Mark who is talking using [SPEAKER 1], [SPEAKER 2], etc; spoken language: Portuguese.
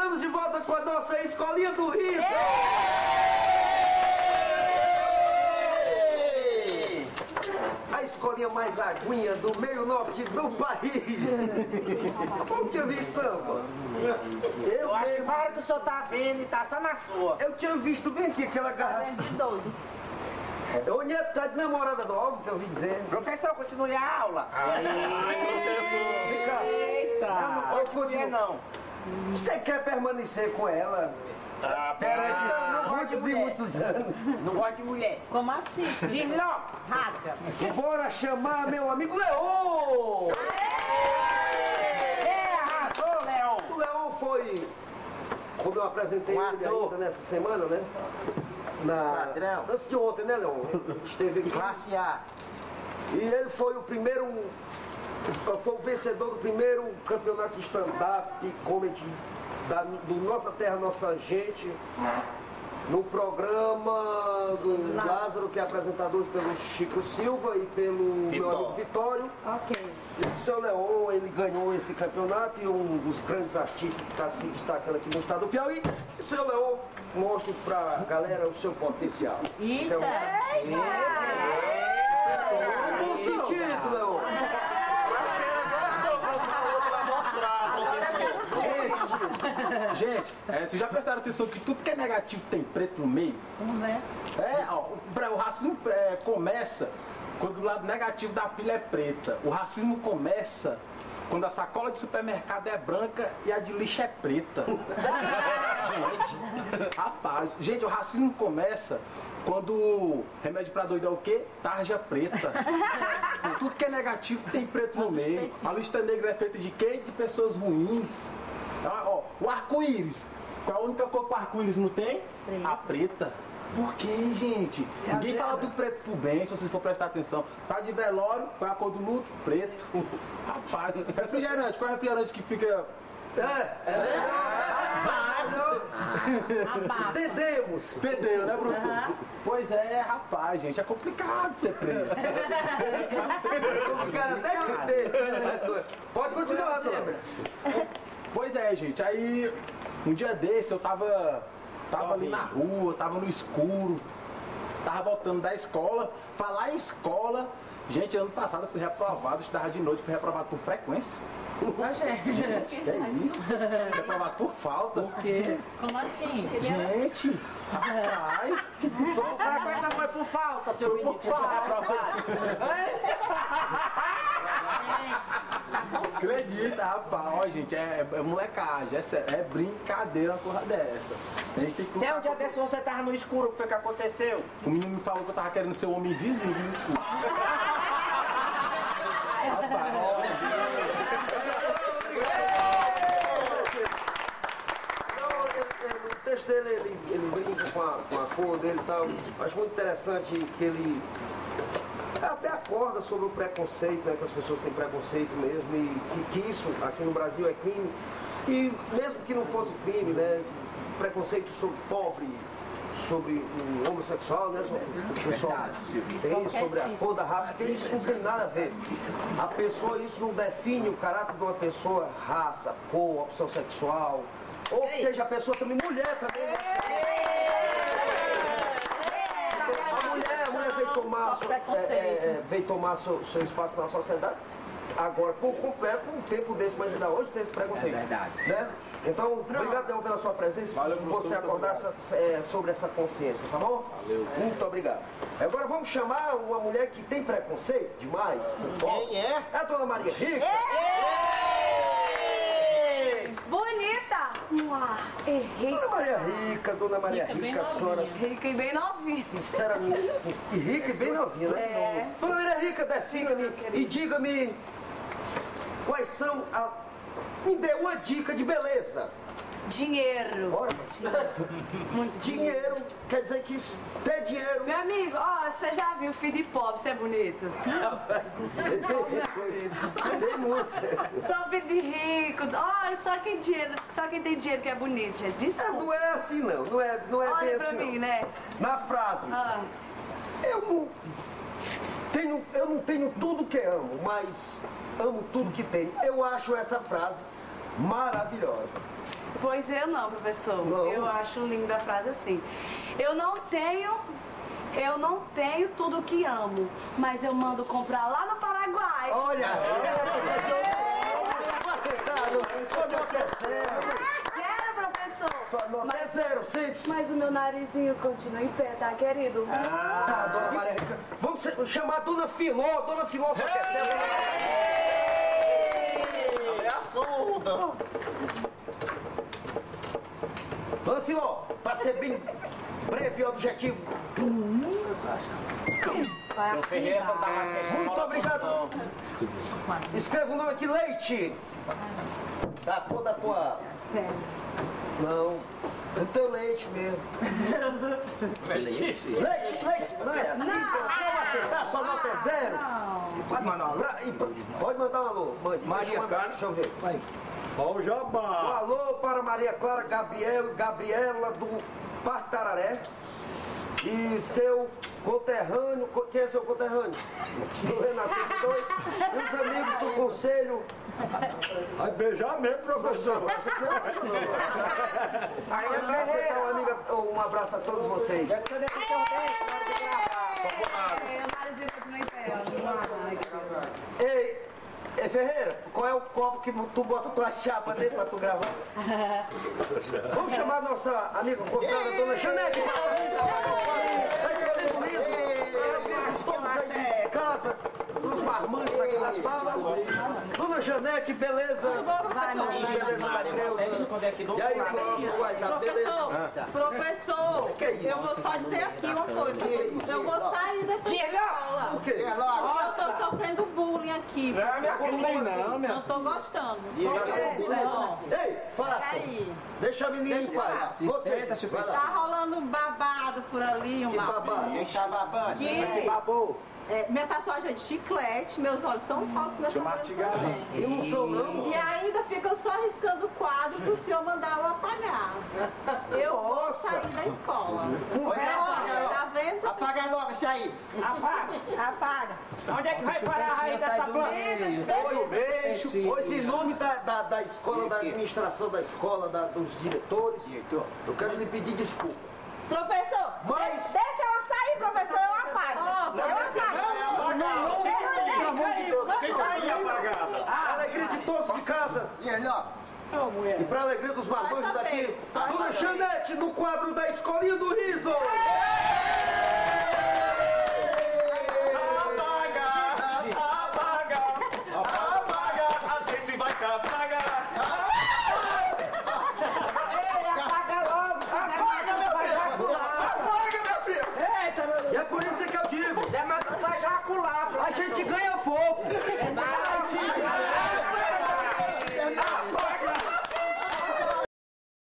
[SPEAKER 1] Estamos de volta com a nossa Escolinha do Riso! A escolinha mais aguinha do meio norte do país! Como tinha visto, Tampa?
[SPEAKER 2] Eu acho que para que o senhor tá vendo e tá só na sua.
[SPEAKER 1] Eu tinha visto bem aqui aquela garrafa.
[SPEAKER 2] Doido.
[SPEAKER 1] Ô, Neto, tá de namorada nova, que eu ouvi dizer.
[SPEAKER 2] Professor, continue a aula.
[SPEAKER 1] Ai, professor, vem cá.
[SPEAKER 2] Eita. Eu não
[SPEAKER 1] Eu
[SPEAKER 2] continuo,
[SPEAKER 1] continuo.
[SPEAKER 2] não.
[SPEAKER 1] Você quer permanecer com ela? Perante
[SPEAKER 2] não gosto de
[SPEAKER 1] muitos e
[SPEAKER 2] mulher.
[SPEAKER 1] muitos anos.
[SPEAKER 2] Não gosto de mulher.
[SPEAKER 3] Como assim?
[SPEAKER 2] Diz logo.
[SPEAKER 3] Rápida.
[SPEAKER 1] Bora chamar meu amigo Leon!
[SPEAKER 2] Arrasou, Leon.
[SPEAKER 1] O Leon foi, como eu apresentei ele ainda nessa semana, né?
[SPEAKER 4] Padrão.
[SPEAKER 1] Antes de ontem, né, Leon? Ele esteve aqui.
[SPEAKER 4] Classe A.
[SPEAKER 1] E ele foi o primeiro, foi o vencedor do primeiro campeonato de stand-up e comedy do Nossa Terra, Nossa Gente, no programa do Lázaro, que é apresentado pelo Chico Silva e pelo meu amigo Vitório.
[SPEAKER 3] Ok.
[SPEAKER 1] E o seu Leon, ele ganhou esse campeonato e um dos grandes artistas que está se destacando aqui no estado do Piauí. E o seu Leon mostra pra galera o seu potencial.
[SPEAKER 3] Eita!
[SPEAKER 1] No bom sentido, Leon.
[SPEAKER 5] Gente, vocês já prestaram atenção que tudo que é negativo tem preto no meio?
[SPEAKER 3] Conversa.
[SPEAKER 5] O racismo começa quando o lado negativo da pilha é preta. O racismo começa quando a sacola de supermercado é branca e a de lixo é preta. Gente, o racismo começa quando o remédio pra doido é o quê? Tarja preta. Tudo que é negativo tem preto no meio. A lista negra é feita de quê? De pessoas ruins. O arco-íris. Qual é a única cor que o arco-íris não tem?
[SPEAKER 3] Preto.
[SPEAKER 5] A preta. Por quê, gente? Ninguém fala do preto pro bem, se vocês for prestar atenção. Tá de velório, qual é a cor do luto? Preto. Rapaz, refrigerante, qual é o refrigerante que fica...
[SPEAKER 1] Entendemos.
[SPEAKER 5] Entendeu, né, professor? Pois é, rapaz, gente, é complicado ser preto.
[SPEAKER 1] Cara, deve ser. Pode continuar, Sombra.
[SPEAKER 5] Pois é, gente, aí um dia desse eu tava ali na rua, tava no escuro, tava voltando da escola. Falar em escola, gente, ano passado eu fui reprovado, estudava de noite, fui reprovado por frequência. Gente, que é isso? Fui reprovado por falta.
[SPEAKER 3] O quê? Como assim?
[SPEAKER 5] Gente, rapaz,
[SPEAKER 2] Foi por frequência, foi por falta, seu menino. Você foi reprovado.
[SPEAKER 5] acredita, rapaz. Ó, gente, é molecagem, é sério, é brincadeira uma porra dessa. A gente tem que
[SPEAKER 2] Se é um dia desse você tava no escuro, o que foi que aconteceu?
[SPEAKER 5] O menino me falou que eu tava querendo ser um homem invisível no escuro. Rapaz, ó,
[SPEAKER 1] O texto dele, ele brinca com a cor dele e tal. Acho muito interessante que ele até acorda sobre o preconceito, né, que as pessoas têm preconceito mesmo, e que isso aqui no Brasil é crime. E mesmo que não fosse crime, né, preconceito sobre pobre, sobre o homossexual, né, sobre o pessoal tem, sobre a cor da raça, porque isso não tem nada a ver. A pessoa, isso não define o caráter de uma pessoa, raça, cor, opção sexual, ou que seja a pessoa também, mulher também. A mulher veio tomar seu espaço na sociedade, agora por completo, um tempo desse, mas ainda hoje tem esse preconceito.
[SPEAKER 4] É verdade.
[SPEAKER 1] Né? Então, obrigado pela sua presença,
[SPEAKER 5] Valeu,
[SPEAKER 1] por você
[SPEAKER 5] professor,
[SPEAKER 1] acordar sobre essa consciência, tá bom?
[SPEAKER 5] Valeu.
[SPEAKER 1] Muito obrigado. Agora vamos chamar uma mulher que tem preconceito demais.
[SPEAKER 4] Quem é?
[SPEAKER 1] É a Dona Maria Rica.
[SPEAKER 6] Bonita! É
[SPEAKER 1] Dona Maria Rica, Dona Maria Rica, a senhora...
[SPEAKER 6] rica e bem novinha.
[SPEAKER 1] Sinceramente, e rica e bem novinha, né?
[SPEAKER 6] É.
[SPEAKER 1] Dona Maria Rica, defina-me e diga-me quais são me dê uma dica de beleza.
[SPEAKER 6] Dinheiro.
[SPEAKER 1] Olha, dinheiro, quer dizer que isso ter dinheiro.
[SPEAKER 6] Meu amigo, ó, você já viu filho de pobre, você é bonito?
[SPEAKER 1] Tem muito.
[SPEAKER 6] Só filho de rico. Olha, só quem tem dinheiro que é bonito, gente. Desculpa.
[SPEAKER 1] Não é assim não, não é bem
[SPEAKER 6] Olha pra
[SPEAKER 1] assim
[SPEAKER 6] mim,
[SPEAKER 1] não.
[SPEAKER 6] né?
[SPEAKER 1] Na frase,
[SPEAKER 6] Ah,
[SPEAKER 1] eu não tenho tudo que amo, mas amo tudo que tenho. Eu acho essa frase maravilhosa.
[SPEAKER 6] Pois eu não, professor.
[SPEAKER 1] Não.
[SPEAKER 6] Eu acho linda a frase assim. Eu não tenho tudo o que amo, mas eu mando comprar lá no Paraguai.
[SPEAKER 1] Olha, sua nota é zero.
[SPEAKER 6] Sério, professor?
[SPEAKER 1] Sua nota é zero, sente-se.
[SPEAKER 6] Mas o meu narizinho continua em pé, tá, querido?
[SPEAKER 1] Tá, dona Maria Rica. Vamos chamar a dona Filó. Dona Filó só quer ser a dona Maria.
[SPEAKER 4] É a surda.
[SPEAKER 1] Dona Filó, para ser bem breve e objetivo.
[SPEAKER 2] Seu Ferreira só tá mais que
[SPEAKER 1] Muito obrigado. Escreva o nome aqui, Leite. Da cor da tua... Não, do teu leite mesmo.
[SPEAKER 2] Leite?
[SPEAKER 1] Leite, não é assim, vamos acertar, sua nota é zero.
[SPEAKER 2] Pode mandar um alô?
[SPEAKER 1] Pode mandar um alô, mande.
[SPEAKER 2] Maria Clara.
[SPEAKER 1] Deixa eu ver.
[SPEAKER 3] Ó o
[SPEAKER 1] Um
[SPEAKER 3] jabá.
[SPEAKER 1] alô para Maria Clara, Gabriel e Gabriela do Parque Tararé. E seu conterrâneo, quem é seu conterrâneo? Do Renascença 2. E os amigos do conselho.
[SPEAKER 3] Vai beijar mesmo, professor.
[SPEAKER 1] Aí aceitar um abraço a todos vocês.
[SPEAKER 2] Quero que você deixe o seu dente na hora de gravar.
[SPEAKER 6] O narizinho continua em pé.
[SPEAKER 1] Ei, Ferreira, qual é o copo que tu bota tua chapa dentro pra tu gravar? Vamos chamar a nossa amiga convidada, dona Janete, todos aí de casa, os marmanjos aqui na sala. Dona Janete, beleza?
[SPEAKER 7] Tudo bom, professor?
[SPEAKER 1] Beleza da Creuza. E aí, pronto, vai dar, beleza?
[SPEAKER 7] Professor,
[SPEAKER 1] Que é isso?
[SPEAKER 7] eu vou só dizer aqui uma coisa. Eu vou sair dessa escola.
[SPEAKER 1] O quê?
[SPEAKER 7] Porque eu tô sofrendo bullying aqui. Não tô gostando.
[SPEAKER 1] Tá sendo bullying?
[SPEAKER 7] Não.
[SPEAKER 1] Ei, faça.
[SPEAKER 7] Aí,
[SPEAKER 1] Deixa a menina em paz. Você, vai
[SPEAKER 7] tá
[SPEAKER 1] lá.
[SPEAKER 7] rolando um babado por ali,
[SPEAKER 1] Que babado.
[SPEAKER 4] Quem tá babando?
[SPEAKER 7] Que
[SPEAKER 5] Babou.
[SPEAKER 7] minha tatuagem é de chiclete, meus olhos são falsos, meu cabelo também.
[SPEAKER 1] E não sou não?
[SPEAKER 7] E ainda fica só riscando o quadro pro senhor mandar eu apagar. Eu vou
[SPEAKER 1] Nossa.
[SPEAKER 7] sair da escola.
[SPEAKER 4] Olha,
[SPEAKER 7] Tá vendo?
[SPEAKER 4] apaga logo isso aí.
[SPEAKER 2] Apaga. Onde é que vai parar a raiz dessa planta?
[SPEAKER 1] Pois em nome da escola, da administração da escola, dos diretores, eu quero lhe pedir desculpa.
[SPEAKER 8] Professor,
[SPEAKER 1] Mas-
[SPEAKER 8] deixa ela sair, professor, eu apago. Eu apago.
[SPEAKER 3] Pelo amor de Deus. Quem tá aí apagado?
[SPEAKER 1] Para alegria de todos de casa
[SPEAKER 4] E aí, ó.
[SPEAKER 1] e para alegria dos marmanjos
[SPEAKER 7] Só essa
[SPEAKER 1] daqui,
[SPEAKER 7] vez, só
[SPEAKER 1] a dona
[SPEAKER 7] essa
[SPEAKER 1] Janete no quadro da Escolinha do Riso.